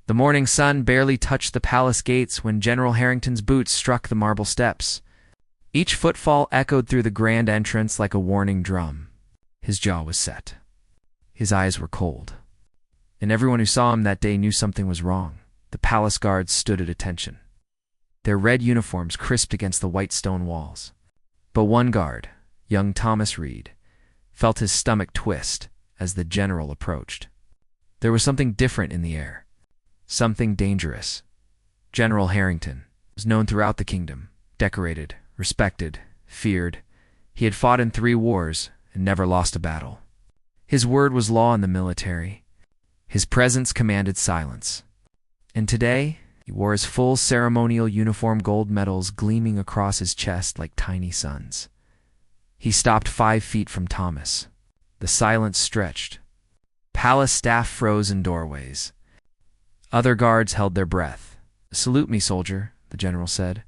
The morning sun barely touched the palace gates when General Harrington's boots struck the marble steps. Each footfall echoed through the grand entrance like a warning drum. His jaw was set. His eyes were cold. And everyone who saw him that day knew something was wrong. The palace guards stood at attention, their red uniforms crisped against the white stone walls. But one guard, young Thomas Reed, felt his stomach twist as the general approached. There was something different in the air, something dangerous. General Harrington was known throughout the kingdom, decorated, respected, feared. He had fought in 3 wars and never lost a battle. His word was law in the military. His presence commanded silence. And today, he wore his full ceremonial uniform, gold medals gleaming across his chest like tiny suns. He stopped 5 feet from Thomas. The silence stretched. Palace staff froze in doorways. Other guards held their breath. "Salute me, soldier," the general said.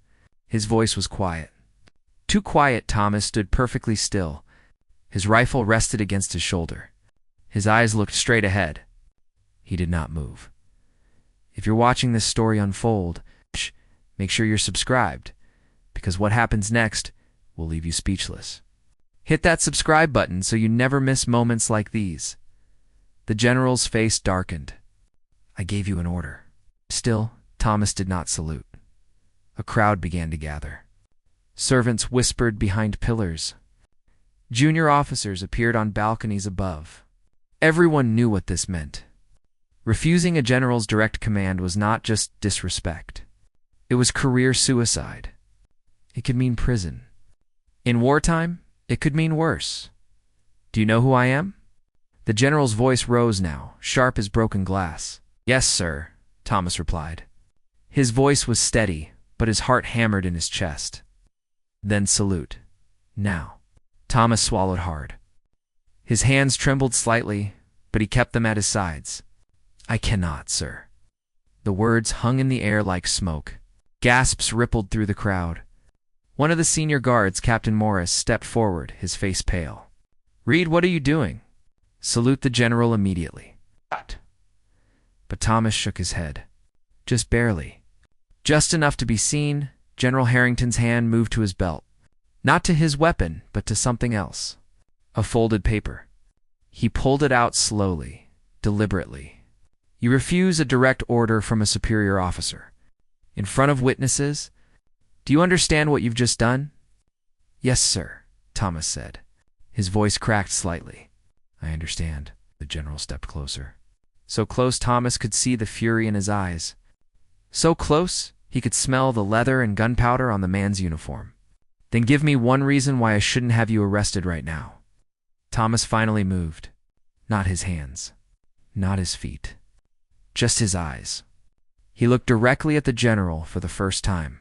His voice was quiet. Too quiet. Thomas stood perfectly still. His rifle rested against his shoulder. His eyes looked straight ahead. He did not move. If you're watching this story unfold, make sure you're subscribed, because what happens next will leave you speechless. Hit that subscribe button so you never miss moments like these. The general's face darkened. "I gave you an order." Still, Thomas did not salute. A crowd began to gather. Servants whispered behind pillars. Junior officers appeared on balconies above. Everyone knew what this meant. Refusing a general's direct command was not just disrespect. It was career suicide. It could mean prison. In wartime, it could mean worse. "Do you know who I am?" The general's voice rose now, sharp as broken glass. "Yes, sir," Thomas replied. His voice was steady, but his heart hammered in his chest. "Then salute. Now." Thomas swallowed hard. His hands trembled slightly, but he kept them at his sides. "I cannot, sir." The words hung in the air like smoke. Gasps rippled through the crowd. One of the senior guards, Captain Morris, stepped forward, his face pale. "Reed, what are you doing?" "Salute the general immediately." But Thomas shook his head. "Just barely." Just enough to be seen, General Harrington's hand moved to his belt. Not to his weapon, but to something else. A folded paper. He pulled it out slowly, deliberately. "You refuse a direct order from a superior officer. In front of witnesses? Do you understand what you've just done?" "Yes, sir," Thomas said. His voice cracked slightly. "I understand." The general stepped closer. So close Thomas could see the fury in his eyes. So close, he could smell the leather and gunpowder on the man's uniform. "Then give me one reason why I shouldn't have you arrested right now." Thomas finally moved. Not his hands. Not his feet. Just his eyes. He looked directly at the general for the first time.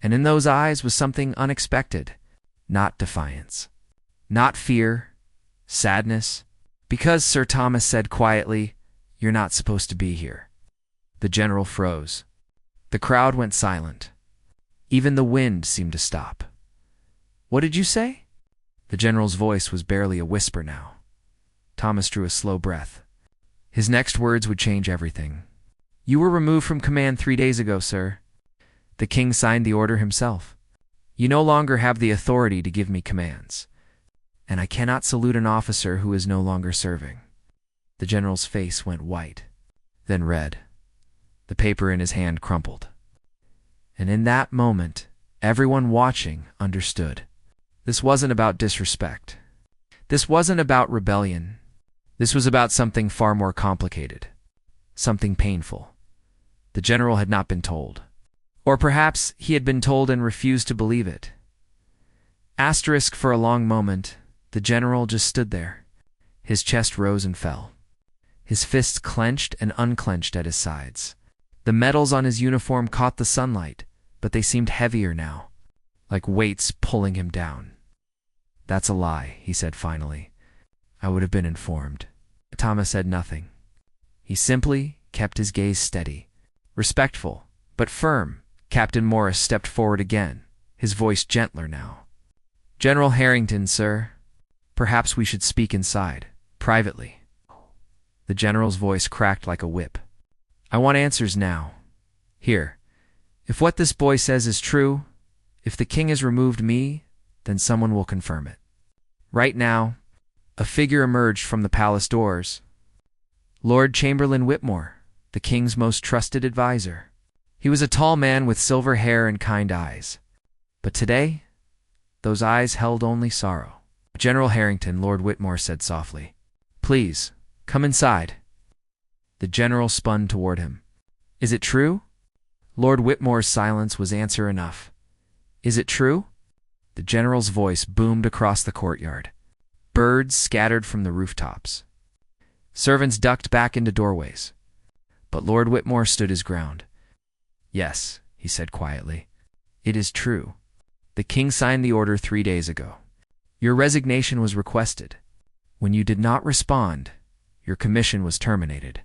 And in those eyes was something unexpected. Not defiance. Not fear. Sadness. "Because, Sir," Thomas said quietly, "you're not supposed to be here." The general froze. The crowd went silent. Even the wind seemed to stop. "What did you say?" The general's voice was barely a whisper now. Thomas drew a slow breath. His next words would change everything. "You were removed from command 3 days ago, sir. The king signed the order himself. You no longer have the authority to give me commands. And I cannot salute an officer who is no longer serving." The general's face went white, then red. The paper in his hand crumpled. And in that moment, everyone watching understood. This wasn't about disrespect. This wasn't about rebellion. This was about something far more complicated. Something painful. The general had not been told. Or perhaps he had been told and refused to believe it. Asterisk. For a long moment, the general just stood there. His chest rose and fell. His fists clenched and unclenched at his sides. The metals on his uniform caught the sunlight, but they seemed heavier now, like weights pulling him down. "That's a lie," he said finally. "I would have been informed." Thomas said nothing. He simply kept his gaze steady. Respectful, but firm, Captain Morris stepped forward again, his voice gentler now. "General Harrington, sir, perhaps we should speak inside, privately." The general's voice cracked like a whip. I want answers now. Here, if what this boy says is true, if the king has removed me, then someone will confirm it. Right now, a figure emerged from the palace doors. Lord Chamberlain Whitmore, the king's most trusted advisor. He was a tall man with silver hair and kind eyes. But today, those eyes held only sorrow. General Harrington, Lord Whitmore said softly. Please, come inside. The general spun toward him. Is it true? Lord Whitmore's silence was answer enough. Is it true? The general's voice boomed across the courtyard. Birds scattered from the rooftops. Servants ducked back into doorways. But Lord Whitmore stood his ground. Yes, he said quietly. It is true. The king signed the order 3 days ago. Your resignation was requested. When you did not respond, your commission was terminated.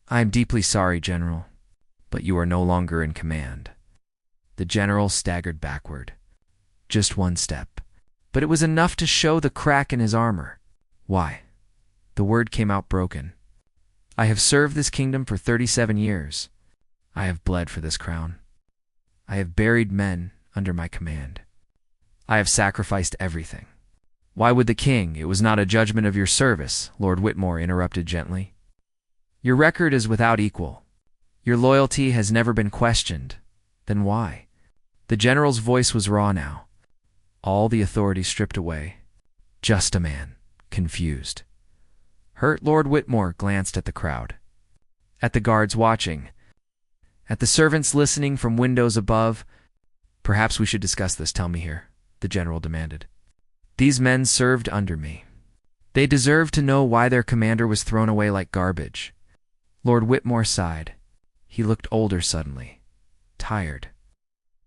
I am deeply sorry, General, but you are no longer in command. The general staggered backward. Just one step. But it was enough to show the crack in his armor. Why? The word came out broken. I have served this kingdom for 37 years. I have bled for this crown. I have buried men under my command. I have sacrificed everything. Why would the king? It was not a judgment of your service, Lord Whitmore interrupted gently. Your record is without equal. Your loyalty has never been questioned. Then why? The general's voice was raw now. All the authority stripped away. Just a man, confused. Hurt Lord Whitmore glanced at the crowd. At the guards watching. At the servants listening from windows above. Perhaps we should discuss this, tell me here, the general demanded. These men served under me. They deserve to know why their commander was thrown away like garbage. Lord Whitmore sighed. He looked older suddenly. Tired.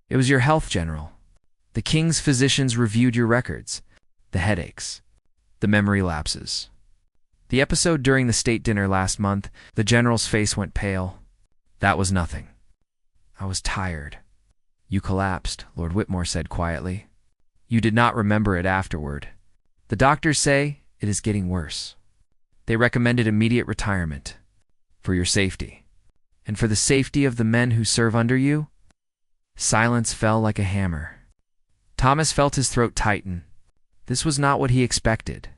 It was your health, General. The king's physicians reviewed your records. The headaches. The memory lapses. The episode during the state dinner last month, the general's face went pale. That was nothing. I was tired. You collapsed, Lord Whitmore said quietly. You did not remember it afterward. The doctors say it is getting worse. They recommended immediate retirement. For your safety. And for the safety of the men who serve under you. Silence fell like a hammer. Thomas felt his throat tighten. This was not what he expected.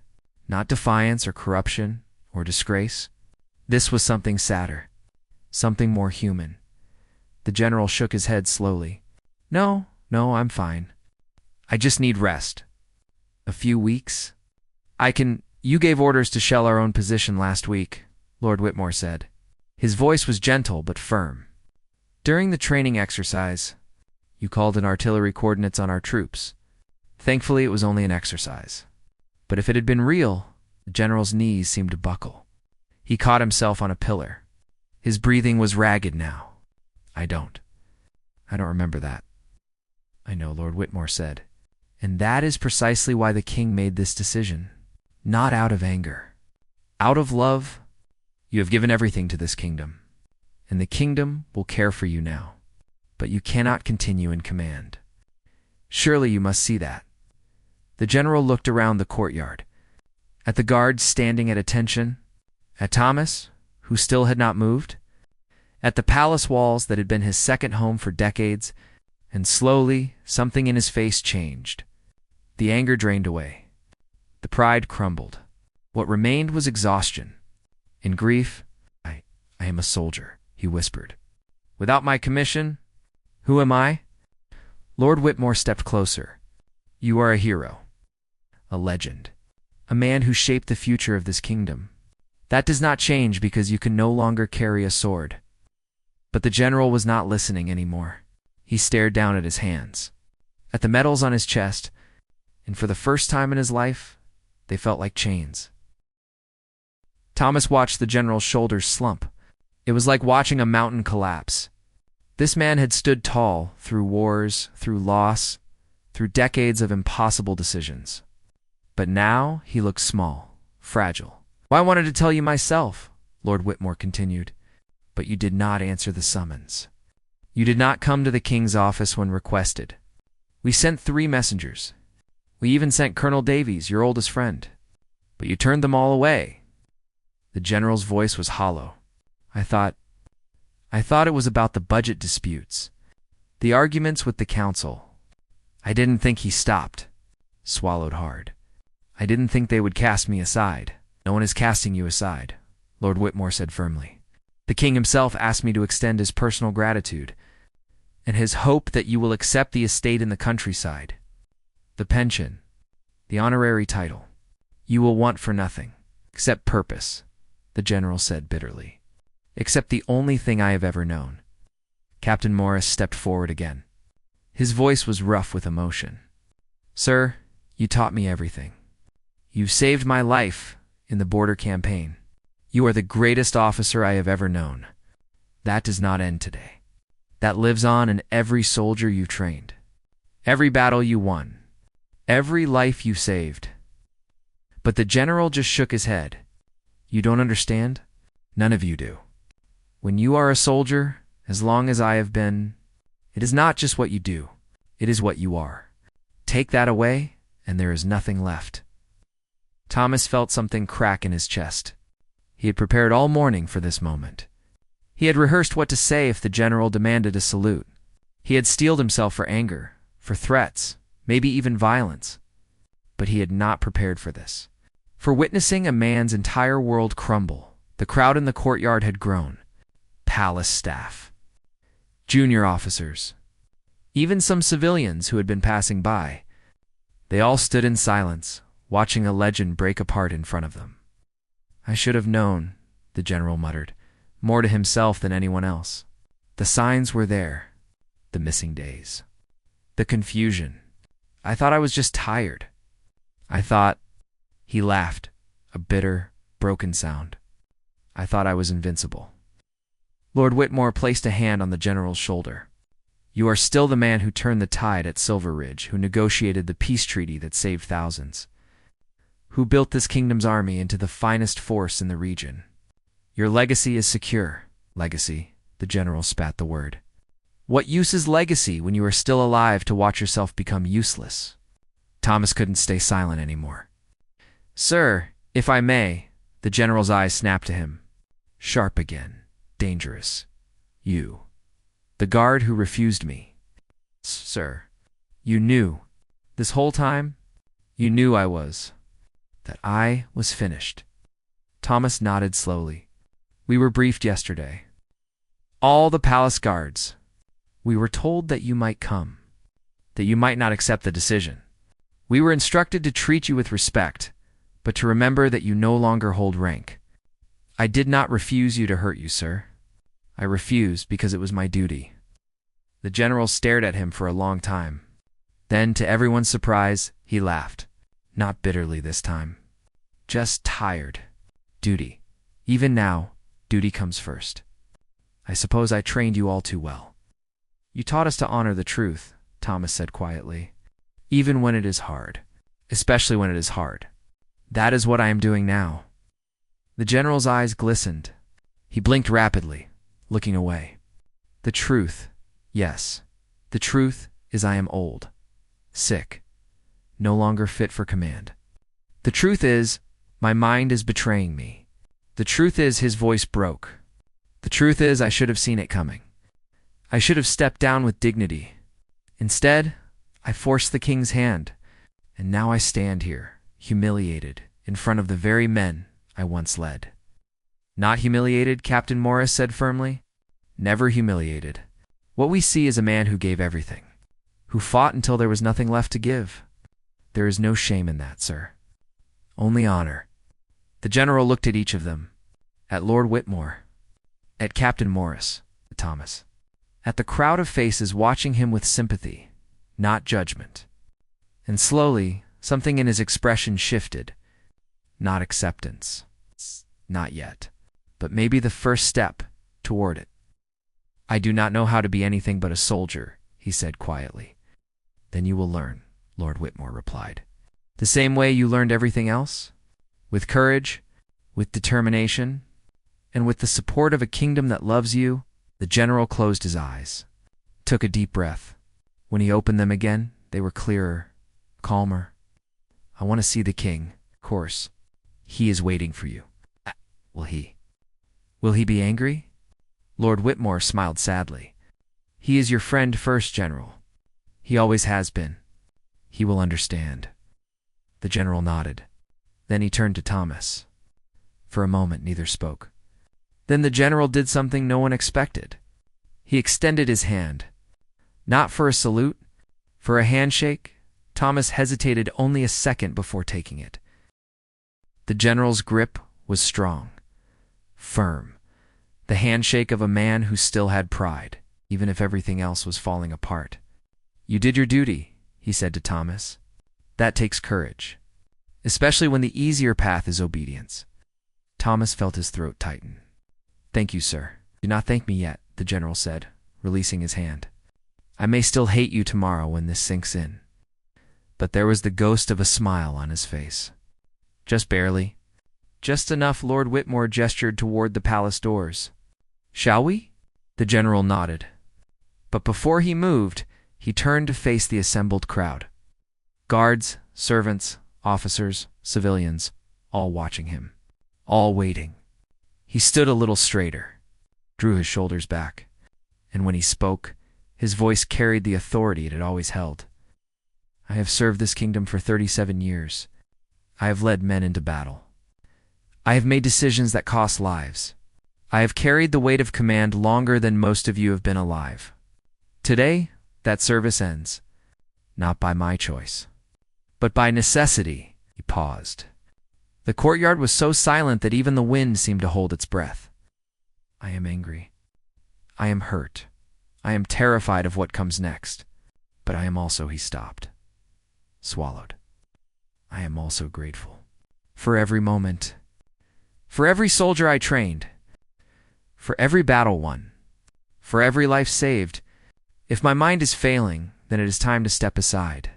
Not defiance or corruption or disgrace. This was something sadder. Something more human. The general shook his head slowly. No, I'm fine. I just need rest. A few weeks? You gave orders to shell our own position last week, Lord Whitmore said. His voice was gentle but firm. During the training exercise, you called in artillery coordinates on our troops. Thankfully, it was only an exercise. But if it had been real, the general's knees seemed to buckle. He caught himself on a pillar. His breathing was ragged now. I don't remember that. I know, Lord Whitmore said. And that is precisely why the king made this decision. Not out of anger. Out of love. You have given everything to this kingdom, and the kingdom will care for you now. But you cannot continue in command. Surely you must see that. The general looked around the courtyard. At the guards standing at attention. At Thomas, who still had not moved. At the palace walls that had been his second home for decades. And slowly, something in his face changed. The anger drained away. The pride crumbled. What remained was exhaustion. In grief, I am a soldier, he whispered. Without my commission, who am I? Lord Whitmore stepped closer. You are a hero. A legend. A man who shaped the future of this kingdom. That does not change because you can no longer carry a sword. But the general was not listening anymore. He stared down at his hands, at the medals on his chest, and for the first time in his life, they felt like chains. Thomas watched the general's shoulders slump. It was like watching a mountain collapse. This man had stood tall through wars, through loss, through decades of impossible decisions. But now he looked small, fragile. Well, I wanted to tell you myself, Lord Whitmore continued, but you did not answer the summons. You did not come to the king's office when requested. We sent 3 messengers. We even sent Colonel Davies, your oldest friend. But you turned them all away. The general's voice was hollow. I thought I thought it was about the budget disputes, the arguments with the council. I didn't think he stopped. Swallowed hard. I didn't think they would cast me aside. No one is casting you aside, Lord Whitmore said firmly. The king himself asked me to extend his personal gratitude and his hope that you will accept the estate in the countryside, the pension, the honorary title. You will want for nothing, except purpose, the general said bitterly. Except the only thing I have ever known. Captain Morris stepped forward again. His voice was rough with emotion. Sir, you taught me everything. You've saved my life in the border campaign. You are the greatest officer I have ever known. That does not end today. That lives on in every soldier you trained, every battle you won, every life you saved. But the general just shook his head. You don't understand? None of you do. When you are a soldier, as long as I have been, it is not just what you do, it is what you are. Take that away, and there is nothing left. Thomas felt something crack in his chest. He had prepared all morning for this moment. He had rehearsed what to say if the general demanded a salute. He had steeled himself for anger, for threats, maybe even violence. But he had not prepared for this. For witnessing a man's entire world crumble, the crowd in the courtyard had grown. Palace staff, junior officers, even some civilians who had been passing by. They all stood in silence, watching a legend break apart in front of them. I should have known, the general muttered, more to himself than anyone else. The signs were there, the missing days, the confusion. I thought I was just tired. I thought, he laughed, a bitter, broken sound. I thought I was invincible. Lord Whitmore placed a hand on the general's shoulder. You are still the man who turned the tide at Silver Ridge, who negotiated the peace treaty that saved thousands, who built this kingdom's army into the finest force in the region. Your legacy is secure. Legacy, the general spat the word. What use is legacy when you are still alive to watch yourself become useless? Thomas couldn't stay silent anymore. Sir, if I may, the general's eyes snapped to him. Sharp again. Dangerous. You. The guard who refused me. Sir, you knew. This whole time, you knew that I was finished. Thomas nodded slowly. We were briefed yesterday. All the palace guards. We were told that you might come, that you might not accept the decision. We were instructed to treat you with respect, but to remember that you no longer hold rank. I did not refuse you to hurt you, sir. I refused because it was my duty. The general stared at him for a long time. Then, to everyone's surprise, he laughed. Not bitterly this time. Just tired. Duty. Even now, duty comes first. I suppose I trained you all too well. You taught us to honor the truth, Thomas said quietly. Even when it is hard. Especially when it is hard. That is what I am doing now. The general's eyes glistened. He blinked rapidly, looking away. The truth, yes. The truth is I am old. Sick. No longer fit for command. The truth is, my mind is betraying me. The truth is, his voice broke. The truth is, I should have seen it coming. I should have stepped down with dignity. Instead, I forced the king's hand, and now I stand here, humiliated, in front of the very men I once led. Not humiliated, Captain Morris said firmly. Never humiliated. What we see is a man who gave everything, who fought until there was nothing left to give. There is no shame in that, sir. Only honor. The general looked at each of them, at Lord Whitmore, at Captain Morris, at Thomas, at the crowd of faces watching him with sympathy, not judgment. And slowly, something in his expression shifted. Not acceptance. Not yet. But maybe the first step toward it. I do not know how to be anything but a soldier, he said quietly. Then you will learn, Lord Whitmore replied. The same way you learned everything else? With courage, with determination, and with the support of a kingdom that loves you. The general closed his eyes, took a deep breath. When he opened them again, they were clearer, calmer. I want to see the king, of course. He is waiting for you. Will he? Will he be angry? Lord Whitmore smiled sadly. "He is your friend first, General. He always has been. He will understand." The general nodded. Then he turned to Thomas. For a moment, neither spoke. Then the general did something no one expected. He extended his hand. Not for a salute, for a handshake. Thomas hesitated only a second before taking it. The general's grip was strong, firm, the handshake of a man who still had pride, even if everything else was falling apart. "You did your duty," he said to Thomas. "That takes courage, especially when the easier path is obedience." Thomas felt his throat tighten. "Thank you, sir." "Do not thank me yet," the general said, releasing his hand. "I may still hate you tomorrow when this sinks in." But there was the ghost of a smile on his face. "Just barely. Just enough." Lord Whitmore gestured toward the palace doors. "Shall we?" The general nodded. But before he moved, he turned to face the assembled crowd. Guards, servants, officers, civilians, all watching him. All waiting. He stood a little straighter, drew his shoulders back, and when he spoke, his voice carried the authority it had always held. "I have served this kingdom for 37 years. I have led men into battle. I have made decisions that cost lives. I have carried the weight of command longer than most of you have been alive. Today, that service ends, not by my choice, but by necessity." He paused. The courtyard was so silent that even the wind seemed to hold its breath. "I am angry. I am hurt. I am terrified of what comes next. But I am also," he stopped, swallowed. "I am also grateful. For every moment. For every soldier I trained. For every battle won. For every life saved. If my mind is failing, then it is time to step aside.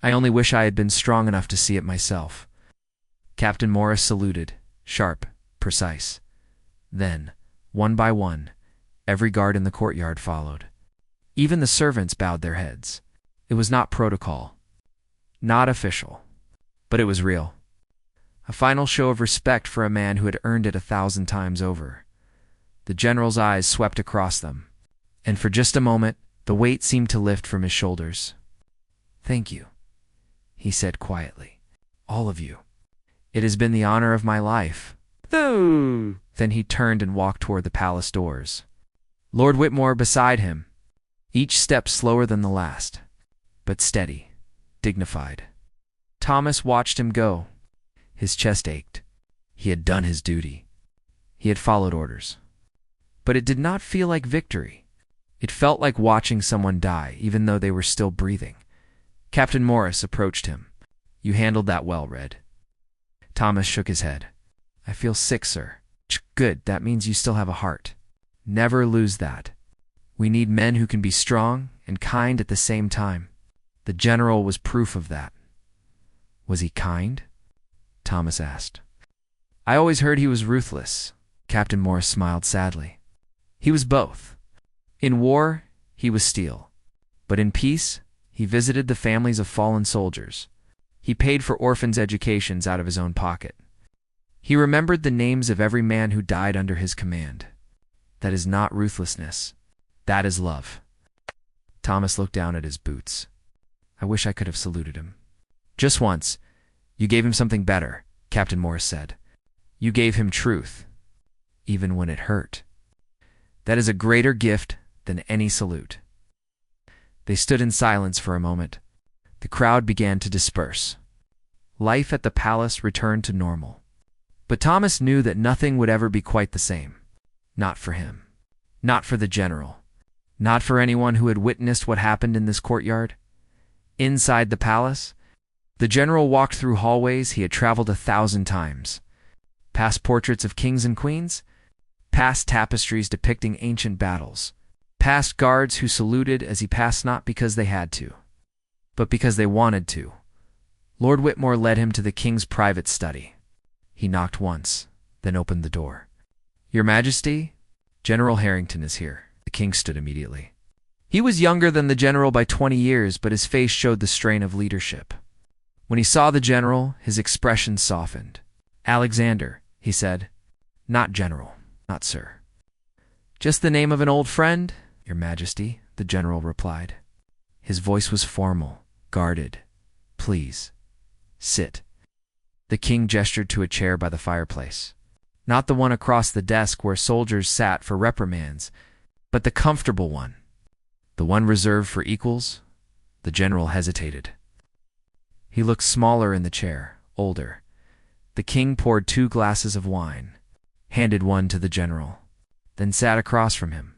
I only wish I had been strong enough to see it myself." Captain Morris saluted, sharp, precise. Then, one by one, every guard in the courtyard followed. Even the servants bowed their heads. It was not protocol, not official, but it was real. A final show of respect for a man who had earned it 1,000 times over. The general's eyes swept across them, and for just a moment, the weight seemed to lift from his shoulders. "Thank you," he said quietly. "All of you. It has been the honor of my life." Then he turned and walked toward the palace doors. Lord Whitmore beside him, each step slower than the last, but steady, dignified. Thomas watched him go. His chest ached. He had done his duty. He had followed orders. But it did not feel like victory. It felt like watching someone die, even though they were still breathing. Captain Morris approached him. "You handled that well, Red." Thomas shook his head. "I feel sick, sir." "Good, that means you still have a heart. Never lose that. We need men who can be strong and kind at the same time." The general was proof of that. "Was he kind?" Thomas asked. "I always heard he was ruthless." Captain Morris smiled sadly. "He was both. In war, he was steel. But in peace, he visited the families of fallen soldiers. He paid for orphans' educations out of his own pocket. He remembered the names of every man who died under his command. That is not ruthlessness. That is love." Thomas looked down at his boots. "I wish I could have saluted him." "Just once. You gave him something better," Captain Morris said. "You gave him truth, even when it hurt. That is a greater gift than any salute." They stood in silence for a moment. The crowd began to disperse. Life at the palace returned to normal. But Thomas knew that nothing would ever be quite the same. Not for him. Not for the general. Not for anyone who had witnessed what happened in this courtyard. Inside the palace, the general walked through hallways he had traveled 1,000 times. Past portraits of kings and queens, past tapestries depicting ancient battles, past guards who saluted as he passed not because they had to, but because they wanted to. Lord Whitmore led him to the king's private study. He knocked once, then opened the door. "Your Majesty, General Harrington is here." The king stood immediately. He was younger than the general by 20 years, but his face showed the strain of leadership. When he saw the general, his expression softened. "Alexander," he said. "Not general, not sir." Just the name of an old friend, Your Majesty, the general replied. His voice was formal, guarded. Please, sit. The king gestured to a chair by the fireplace. Not the one across the desk where soldiers sat for reprimands, but the comfortable one. The one reserved for equals? The general hesitated. He looked smaller in the chair, older. The king poured 2 glasses of wine, handed one to the general, then sat across from him.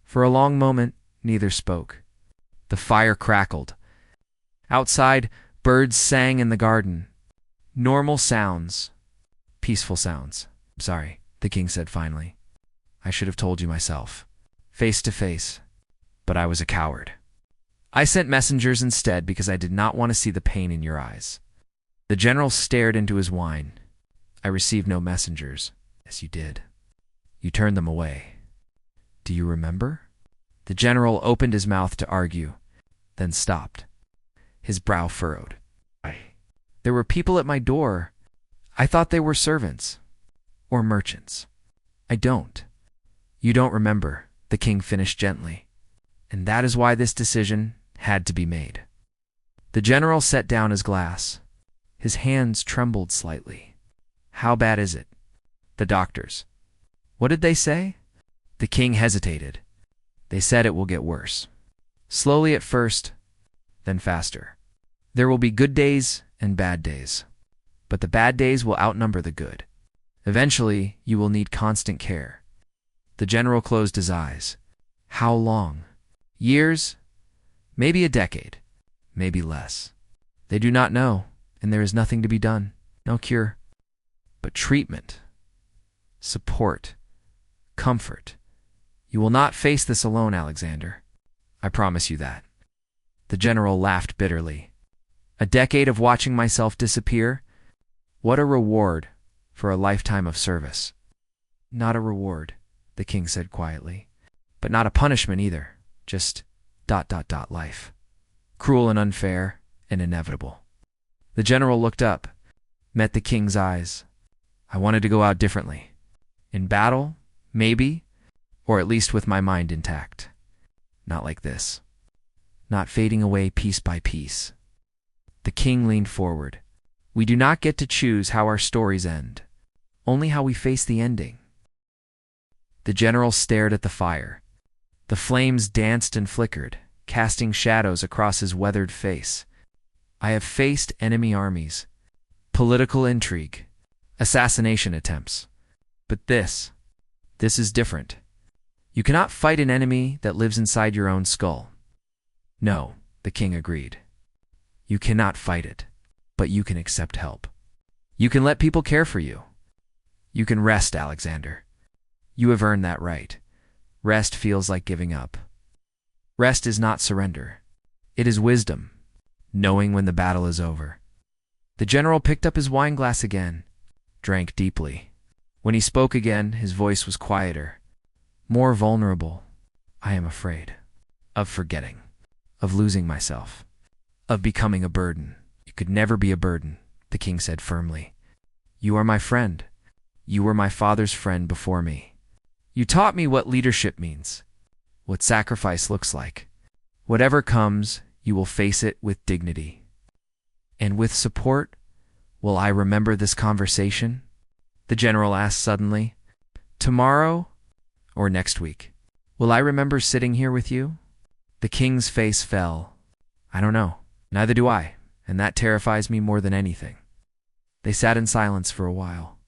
For a long moment, neither spoke. The fire crackled. Outside, birds sang in the garden. Normal sounds. Peaceful sounds. Sorry, the king said finally. I should have told you myself. Face to face. But I was a coward. I sent messengers instead because I did not want to see the pain in your eyes. The general stared into his wine. I received no messengers. Yes, you did. You turned them away. Do you remember? The general opened his mouth to argue, then stopped. His brow furrowed. There were people at my door. I thought they were servants. Or merchants. I don't. You don't remember, the king finished gently. And that is why this decision had to be made. The general set down his glass. His hands trembled slightly. How bad is it? The doctors. What did they say? The king hesitated. They said it will get worse. Slowly at first, then faster. There will be good days and bad days. But the bad days will outnumber the good. Eventually, you will need constant care. The general closed his eyes. How long? Years? Maybe a decade. Maybe less. They do not know, and there is nothing to be done. No cure. But treatment. Support. Comfort. You will not face this alone, Alexander. I promise you that. The general laughed bitterly. A decade of watching myself disappear? What a reward for a lifetime of service. Not a reward, the king said quietly. But not a punishment either. Just ... life. Cruel and unfair and inevitable. The general looked up, met the king's eyes. I wanted to go out differently. In battle, maybe, or at least with my mind intact. Not like this. Not fading away piece by piece. The king leaned forward. We do not get to choose how our stories end, only how we face the ending. The general stared at the fire. The flames danced and flickered, casting shadows across his weathered face. I have faced enemy armies, political intrigue, assassination attempts. But this is different. You cannot fight an enemy that lives inside your own skull. No, the king agreed. You cannot fight it, but you can accept help. You can let people care for you. You can rest, Alexander. You have earned that right. Rest feels like giving up. Rest is not surrender. It is wisdom, knowing when the battle is over. The general picked up his wine glass again, drank deeply. When he spoke again, his voice was quieter, more vulnerable. I am afraid of forgetting, of losing myself, of becoming a burden. You could never be a burden, the king said firmly. You are my friend. You were my father's friend before me. You taught me what leadership means, what sacrifice looks like. Whatever comes, you will face it with dignity. And with support, will I remember this conversation? The general asked suddenly. Tomorrow or next week? Will I remember sitting here with you? The king's face fell. I don't know. Neither do I, and that terrifies me more than anything. They sat in silence for a while.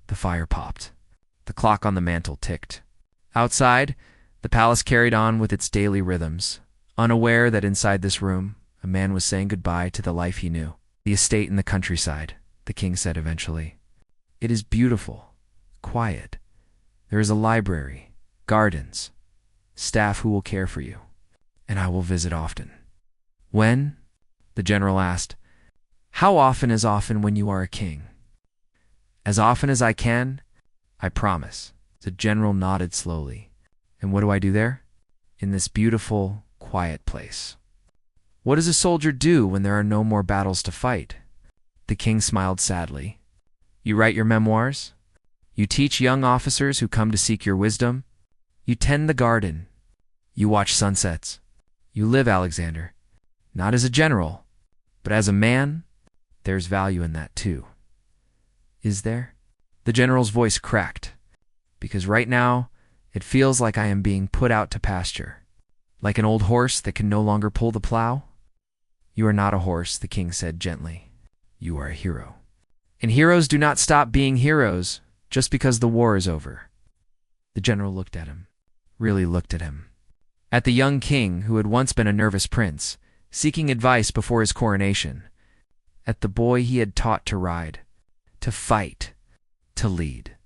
The fire popped. The clock on the mantel ticked. Outside, the palace carried on with its daily rhythms, unaware that inside this room, a man was saying goodbye to the life he knew. The estate in the countryside, the king said eventually. It is beautiful, quiet. There is a library, gardens, staff who will care for you, and I will visit often. When? The general asked. How often is often when you are a king? As often as I can, I promise. The general nodded slowly. And what do I do there? In this beautiful, quiet place. What does a soldier do when there are no more battles to fight? The king smiled sadly. You write your memoirs? You teach young officers who come to seek your wisdom? You tend the garden. You watch sunsets. You live, Alexander. Not as a general, but as a man. There's value in that too. Is there? The general's voice cracked, because right now it feels like I am being put out to pasture, like an old horse that can no longer pull the plow. You are not a horse, the king said gently. You are a hero. And heroes do not stop being heroes just because the war is over. The general looked at him, really looked at him. At the young king who had once been a nervous prince, seeking advice before his coronation. At the boy he had taught to ride, to fight, to lead.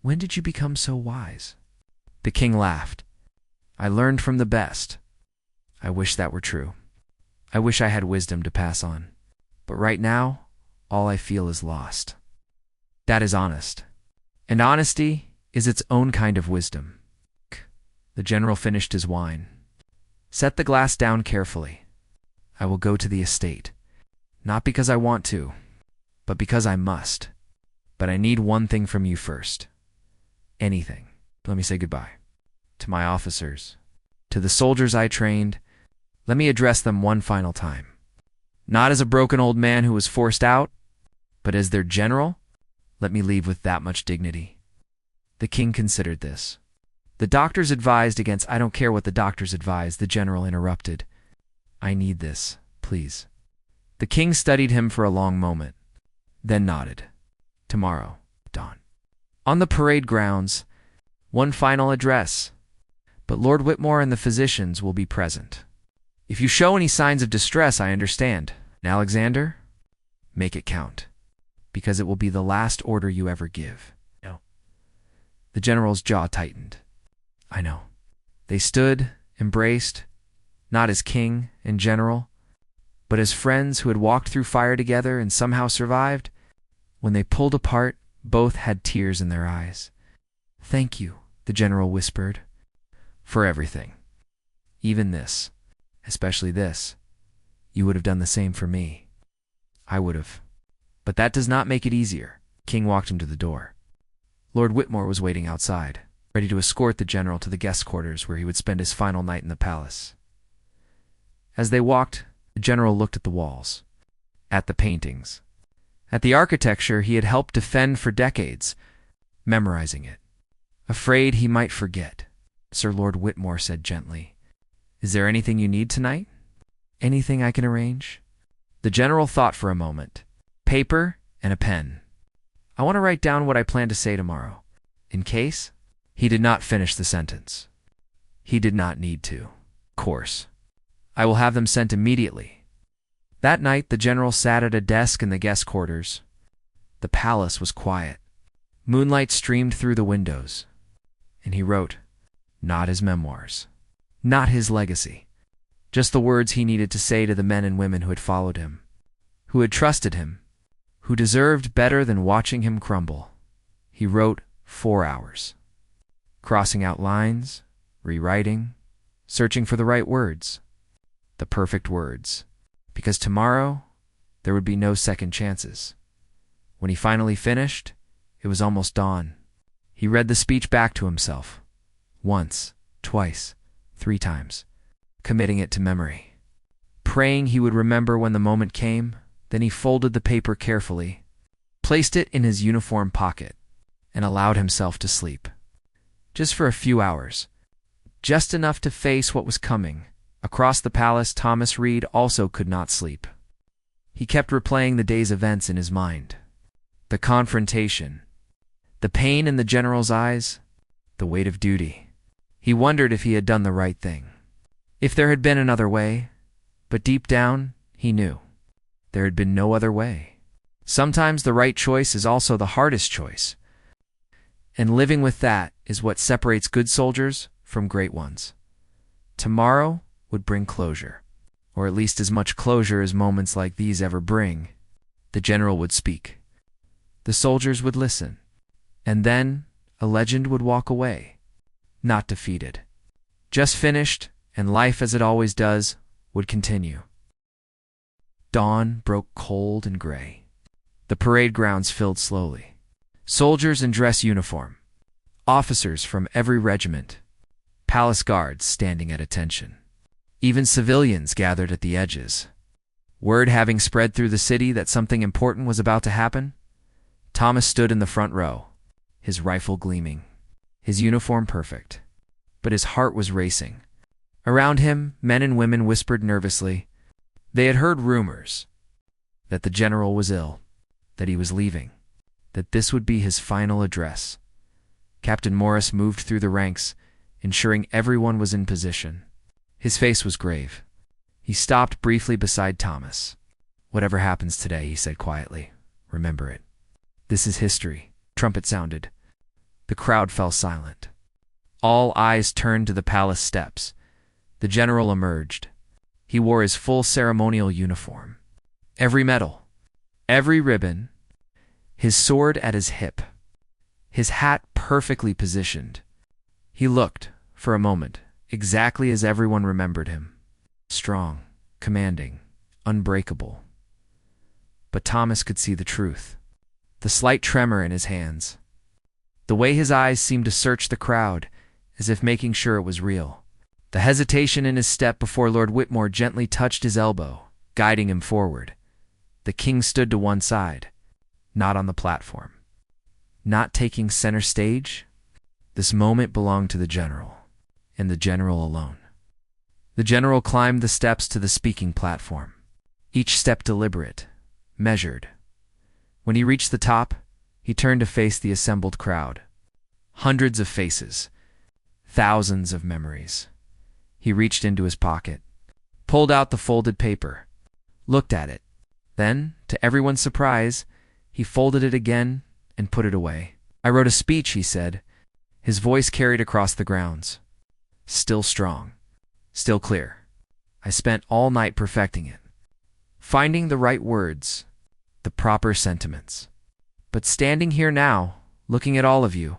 When did you become so wise? The king laughed. I learned from the best. I wish that were true. I wish I had wisdom to pass on. But right now, all I feel is lost. That is honest. And honesty is its own kind of wisdom. The general finished his wine. Set the glass down carefully. I will go to the estate. Not because I want to, but because I must. But I need one thing from you first. Anything. Let me say goodbye. To my officers. To the soldiers I trained. Let me address them one final time. Not as a broken old man who was forced out, but as their general. Let me leave with that much dignity. The king considered this. The doctors advised against— I don't care what the doctors advised, the general interrupted. I need this, please. The king studied him for a long moment, then nodded. Tomorrow, dawn. On the parade grounds, one final address. But Lord Whitmore and the physicians will be present. If you show any signs of distress, I understand. And Alexander, make it count, because it will be the last order you ever give. No. The general's jaw tightened. I know. They stood, embraced, not as king and general, but as friends who had walked through fire together and somehow survived. When they pulled apart, both had tears in their eyes. Thank you, the general whispered, for everything. Even this, especially this. You would have done the same for me. I would have. But that does not make it easier. King walked him to the door. Lord Whitmore was waiting outside, ready to escort the general to the guest quarters where he would spend his final night in the palace. As they walked, the general looked at the walls, at the paintings, at the architecture he had helped defend for decades, memorizing it, afraid he might forget. Sir Lord Whitmore said gently, Is there anything you need tonight? Anything I can arrange? The general thought for a moment. Paper and a pen. I want to write down what I plan to say tomorrow. In case? He did not finish the sentence. He did not need to. Of course. I will have them sent immediately. That night the general sat at a desk in the guest quarters. The palace was quiet. Moonlight streamed through the windows. And he wrote, not his memoirs, not his legacy, just the words he needed to say to the men and women who had followed him, who had trusted him, who deserved better than watching him crumble. He wrote 4 hours, crossing out lines, rewriting, searching for the right words, the perfect words, because tomorrow there would be no second chances. When he finally finished, it was almost dawn. He read the speech back to himself, once, twice, 3 times, committing it to memory, praying he would remember when the moment came. Then he folded the paper carefully, placed it in his uniform pocket, and allowed himself to sleep. Just for a few hours, just enough to face what was coming. Across the palace, Thomas Reed also could not sleep. He kept replaying the day's events in his mind. The confrontation, the pain in the general's eyes, the weight of duty. He wondered if he had done the right thing, if there had been another way, but deep down, he knew. There had been no other way. Sometimes the right choice is also the hardest choice, and living with that is what separates good soldiers from great ones. Tomorrow would bring closure, or at least as much closure as moments like these ever bring. The general would speak. The soldiers would listen, and then a legend would walk away, not defeated, just finished, and life as it always does would continue. Dawn broke cold and gray. The parade grounds filled slowly. Soldiers in dress uniform, officers from every regiment, palace guards standing at attention. Even civilians gathered at the edges. Word having spread through the city that something important was about to happen, Thomas stood in the front row, his rifle gleaming, his uniform perfect. But his heart was racing. Around him, men and women whispered nervously. They had heard rumors that the general was ill, that he was leaving, that this would be his final address. Captain Morris moved through the ranks, ensuring everyone was in position. His face was grave. He stopped briefly beside Thomas. Whatever happens today, he said quietly, remember it. This is history. Trumpet sounded. The crowd fell silent. All eyes turned to the palace steps. The general emerged. He wore his full ceremonial uniform. Every medal, every ribbon, his sword at his hip, his hat perfectly positioned. He looked, for a moment, exactly as everyone remembered him. Strong, commanding, unbreakable. But Thomas could see the truth. The slight tremor in his hands. The way his eyes seemed to search the crowd, as if making sure it was real. The hesitation in his step before Lord Whitmore gently touched his elbow, guiding him forward. The king stood to one side, not on the platform. Not taking center stage? This moment belonged to the general, and the general alone. The general climbed the steps to the speaking platform, each step deliberate, measured. When he reached the top, he turned to face the assembled crowd. Hundreds of faces, thousands of memories. He reached into his pocket, pulled out the folded paper, looked at it. Then, to everyone's surprise, he folded it again and put it away. I wrote a speech, he said. His voice carried across the grounds. Still strong, still clear. I spent all night perfecting it, finding the right words, the proper sentiments. But standing here now, looking at all of you,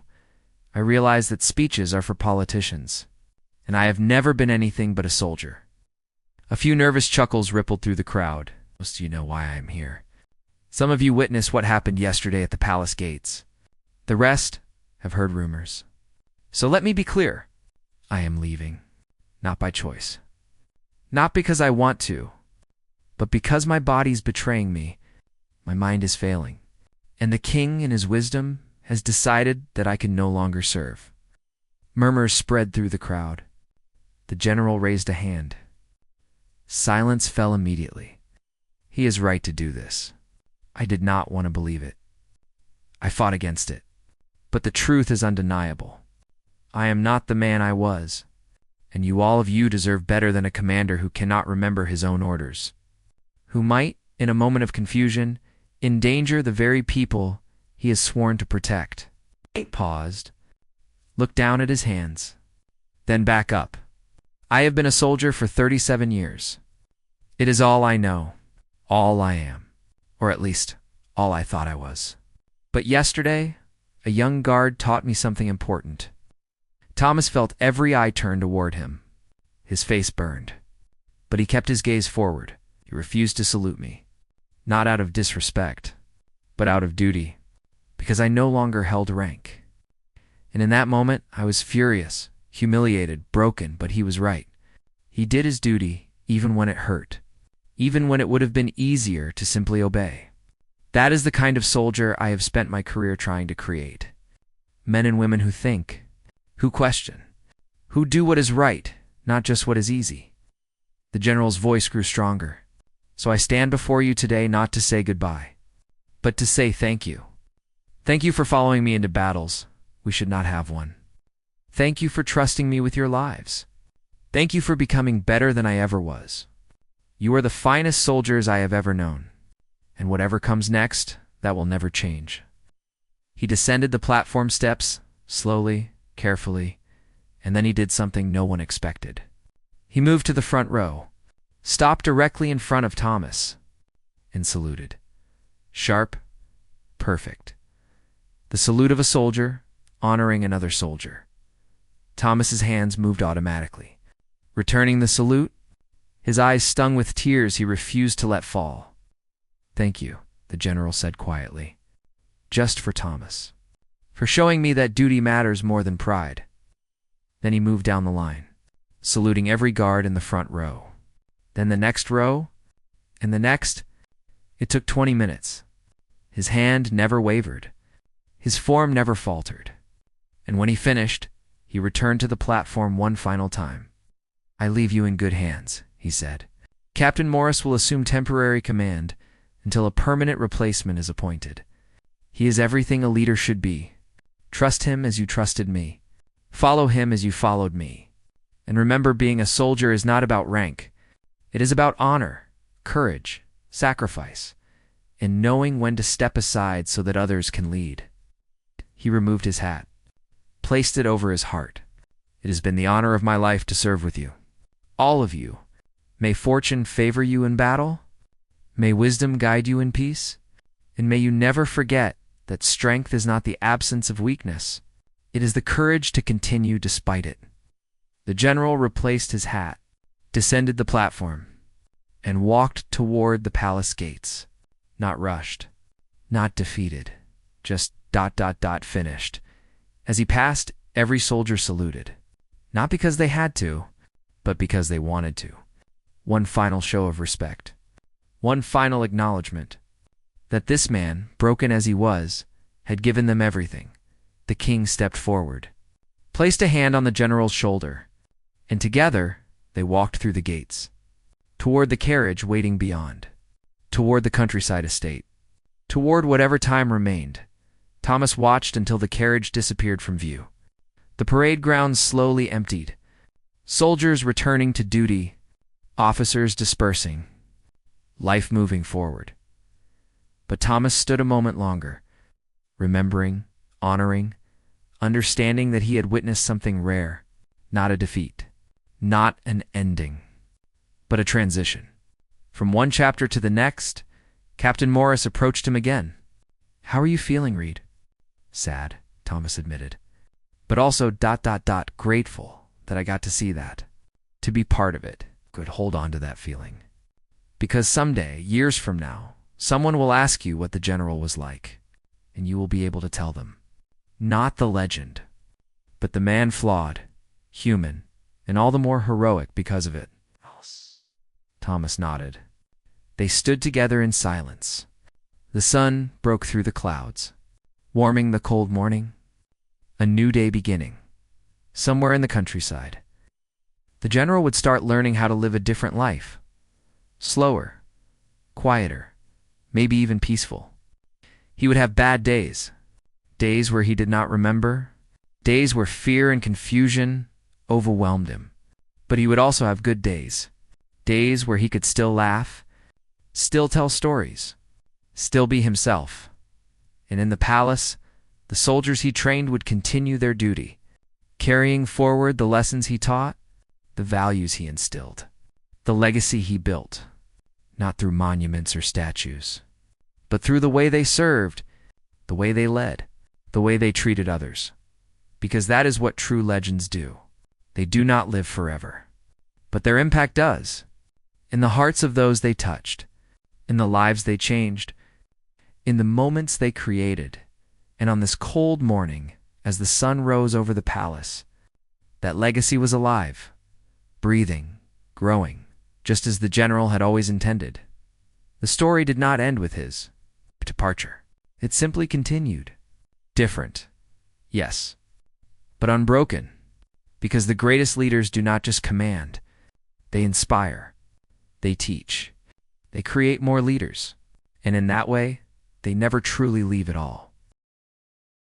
I realize that speeches are for politicians, and I have never been anything but a soldier. A few nervous chuckles rippled through the crowd. Most of you know why I am here. Some of you witnessed what happened yesterday at the palace gates. The rest have heard rumors. So let me be clear. I am leaving, not by choice. Not because I want to, but because my body's betraying me, my mind is failing, and the king in his wisdom has decided that I can no longer serve. Murmurs spread through the crowd. The general raised a hand. Silence fell immediately. He is right to do this. I did not want to believe it. I fought against it. But the truth is undeniable. I am not the man I was, and all of you deserve better than a commander who cannot remember his own orders, who might, in a moment of confusion, endanger the very people he has sworn to protect. He paused, looked down at his hands, then back up. I have been a soldier for 37 years. It is all I know, all I am, or at least all I thought I was. But yesterday, a young guard taught me something important. Thomas felt every eye turn toward him. His face burned, but he kept his gaze forward. He refused to salute me, not out of disrespect, but out of duty, because I no longer held rank. And in that moment, I was furious, humiliated, broken, but he was right. He did his duty, even when it hurt, even when it would have been easier to simply obey. That is the kind of soldier I have spent my career trying to create. Men and women who think, who question, who do what is right, not just what is easy. The general's voice grew stronger. So I stand before you today not to say goodbye, but to say thank you. Thank you for following me into battles we should not have won. Thank you for trusting me with your lives. Thank you for becoming better than I ever was. You are the finest soldiers I have ever known, and whatever comes next, that will never change. He descended the platform steps, slowly, carefully, and then he did something no one expected. He moved to the front row, stopped directly in front of Thomas, and saluted. Sharp, perfect. The salute of a soldier, honoring another soldier. Thomas's hands moved automatically. Returning the salute, his eyes stung with tears he refused to let fall. Thank you, the general said quietly. Just for Thomas. For showing me that duty matters more than pride. Then he moved down the line, saluting every guard in the front row. Then the next row, and the next. It took 20 minutes. His hand never wavered. His form never faltered. And when he finished, he returned to the platform one final time. "I leave you in good hands," he said. "Captain Morris will assume temporary command until a permanent replacement is appointed. He is everything a leader should be. Trust him as you trusted me. Follow him as you followed me. And remember, being a soldier is not about rank. It is about honor, courage, sacrifice, and knowing when to step aside so that others can lead." He removed his hat, placed it over his heart. "It has been the honor of my life to serve with you. All of you. May fortune favor you in battle. May wisdom guide you in peace. And may you never forget that strength is not the absence of weakness. It is the courage to continue despite it." The general replaced his hat, descended the platform, and walked toward the palace gates. Not rushed, not defeated, just ... finished. As he passed, every soldier saluted. Not because they had to, but because they wanted to. One final show of respect. One final acknowledgement that this man, broken as he was, had given them everything. The king stepped forward, placed a hand on the general's shoulder, and together they walked through the gates, toward the carriage waiting beyond, toward the countryside estate, toward whatever time remained. Thomas watched until the carriage disappeared from view. The parade grounds slowly emptied, soldiers returning to duty, officers dispersing, life moving forward. But Thomas stood a moment longer, remembering, honoring, understanding that he had witnessed something rare, not a defeat, not an ending, but a transition. From one chapter to the next, Captain Morris approached him again. "How are you feeling, Reed?" "Sad," Thomas admitted, "but also ... grateful that I got to see that, to be part of it." Good, hold on to that feeling. Because someday, years from now, someone will ask you what the general was like, and you will be able to tell them. Not the legend, but the man, flawed, human, and all the more heroic because of it. Thomas nodded. They stood together in silence. The sun broke through the clouds, warming the cold morning. A new day beginning, somewhere in the countryside. The general would start learning how to live a different life. Slower, quieter, maybe even peaceful. He would have bad days, days where he did not remember, days where fear and confusion overwhelmed him. But he would also have good days, days where he could still laugh, still tell stories, still be himself. And in the palace, the soldiers he trained would continue their duty, carrying forward the lessons he taught, the values he instilled, the legacy he built, not through monuments or statues, but through the way they served, the way they led, the way they treated others. Because that is what true legends do. They do not live forever, but their impact does, in the hearts of those they touched, in the lives they changed, in the moments they created. And on this cold morning, as the sun rose over the palace, that legacy was alive, breathing, growing, just as the general had always intended. The story did not end with his departure. It simply continued. Different, yes, but unbroken, because the greatest leaders do not just command, they inspire, they teach, they create more leaders, and in that way, they never truly leave at all.